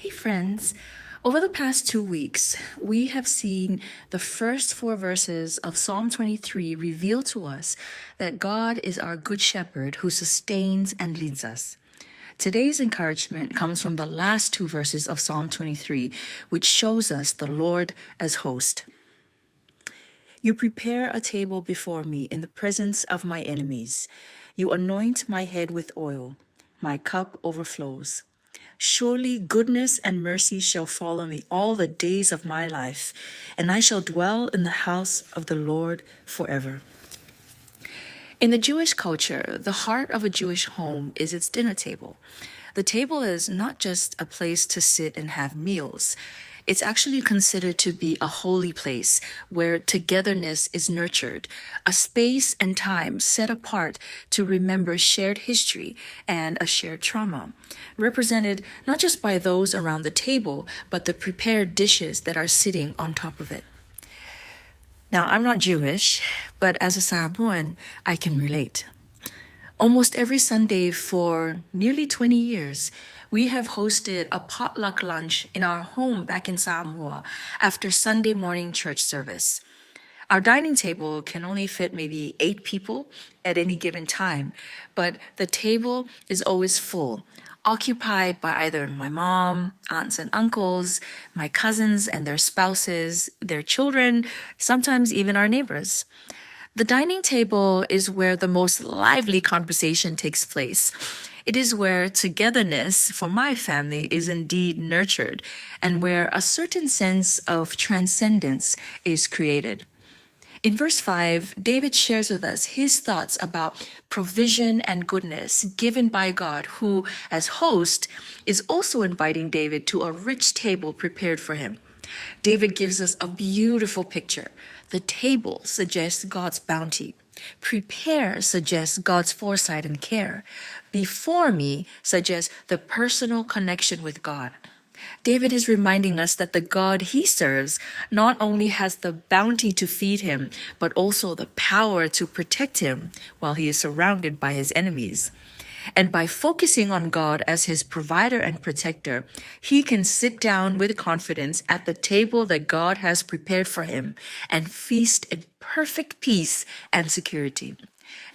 Hey, friends. Over the past 2 weeks, we have seen the first four verses of Psalm 23 reveal to us that God is our good shepherd who sustains and leads us. Today's encouragement comes from the last two verses of Psalm 23, which shows us the Lord as host. You prepare a table before me in the presence of my enemies. You anoint my head with oil. My cup overflows. Surely goodness and mercy shall follow me all the days of my life, and I shall dwell in the house of the Lord forever. In the Jewish culture, the heart of a Jewish home is its dinner table. The table is not just a place to sit and have meals. It's actually considered to be a holy place where togetherness is nurtured, a space and time set apart to remember shared history and a shared trauma, represented not just by those around the table, but the prepared dishes that are sitting on top of it. Now, I'm not Jewish, but as a Samoan, I can relate. Almost every Sunday for nearly 20 years, we have hosted a potluck lunch in our home back in Samoa after Sunday morning church service. Our dining table can only fit maybe 8 people at any given time, but the table is always full, occupied by either my mom, aunts and uncles, my cousins and their spouses, their children, sometimes even our neighbors. The dining table is where the most lively conversation takes place. It is where togetherness for my family is indeed nurtured and where a certain sense of transcendence is created. In verse 5, David shares with us his thoughts about provision and goodness given by God, who, as host, is also inviting David to a rich table prepared for him. David gives us a beautiful picture. The table suggests God's bounty. Prepare suggests God's foresight and care. Before me suggests the personal connection with God. David is reminding us that the God he serves not only has the bounty to feed him, but also the power to protect him while he is surrounded by his enemies. And by focusing on God as his provider and protector, he can sit down with confidence at the table that God has prepared for him and feast in perfect peace and security.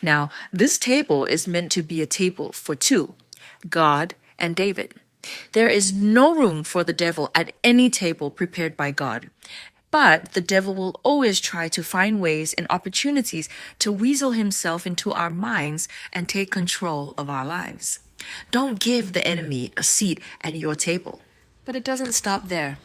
Now, this table is meant to be a table for two, God and David. There is no room for the devil at any table prepared by God. But the devil will always try to find ways and opportunities to weasel himself into our minds and take control of our lives. Don't give the enemy a seat at your table. But it doesn't stop there.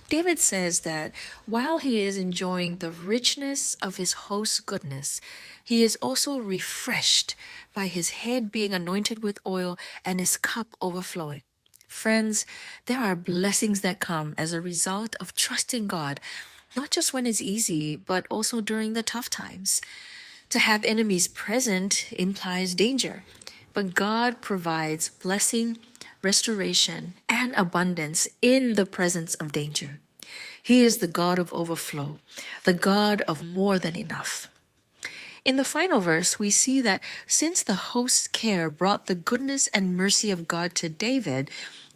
David says that while he is enjoying the richness of his host's goodness, he is also refreshed by his head being anointed with oil and his cup overflowing. Friends, there are blessings that come as a result of trusting God, not just when it's easy, but also during the tough times. To have enemies present implies danger, but God provides blessing, restoration, and abundance in the presence of danger. He is the God of overflow, the God of more than enough. In the final verse, we see that since the host's care brought the goodness and mercy of God to David,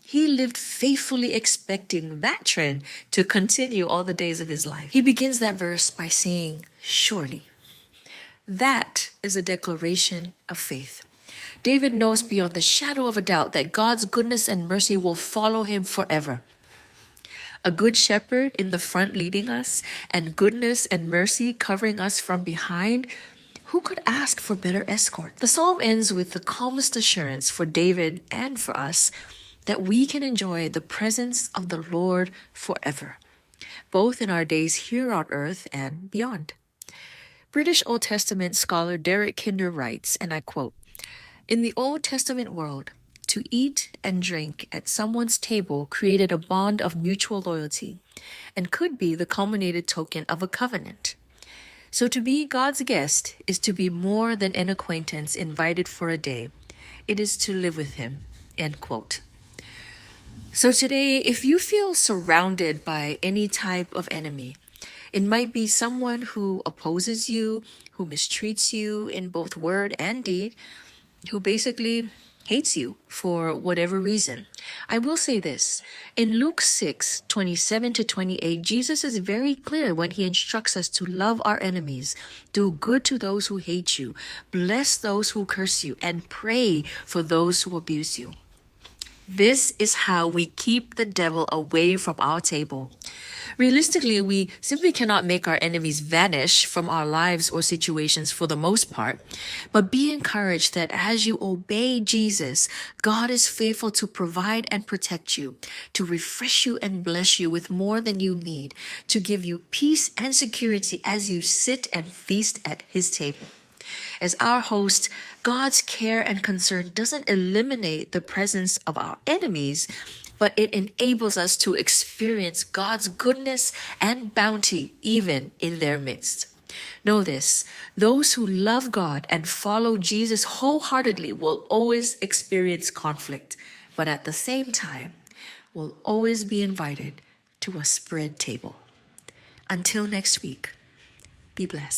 he lived faithfully expecting that trend to continue all the days of his life. He begins that verse by saying, surely. That is a declaration of faith. David knows beyond the shadow of a doubt that God's goodness and mercy will follow him forever. A good shepherd in the front leading us, and goodness and mercy covering us from behind. Who could ask for better escort? The psalm ends with the calmest assurance for David and for us that we can enjoy the presence of the Lord forever, both in our days here on earth and beyond. British Old Testament scholar Derek Kinder writes, and I quote, "In the Old Testament world, to eat and drink at someone's table created a bond of mutual loyalty and could be the culminated token of a covenant. So to be God's guest is to be more than an acquaintance invited for a day. It is to live with him." End quote. So today, if you feel surrounded by any type of enemy, it might be someone who opposes you, who mistreats you in both word and deed, who basically hates you for whatever reason. I will say this. In Luke 6:27 to 28, Jesus is very clear when he instructs us to love our enemies, do good to those who hate you, bless those who curse you, and pray for those who abuse you. This is how we keep the devil away from our table. Realistically, we simply cannot make our enemies vanish from our lives or situations for the most part. But be encouraged that as you obey Jesus, God is faithful to provide and protect you, to refresh you and bless you with more than you need, to give you peace and security as you sit and feast at his table. As our host, God's care and concern doesn't eliminate the presence of our enemies, but it enables us to experience God's goodness and bounty even in their midst. Know this, those who love God and follow Jesus wholeheartedly will always experience conflict, but at the same time, will always be invited to a spread table. Until next week, be blessed.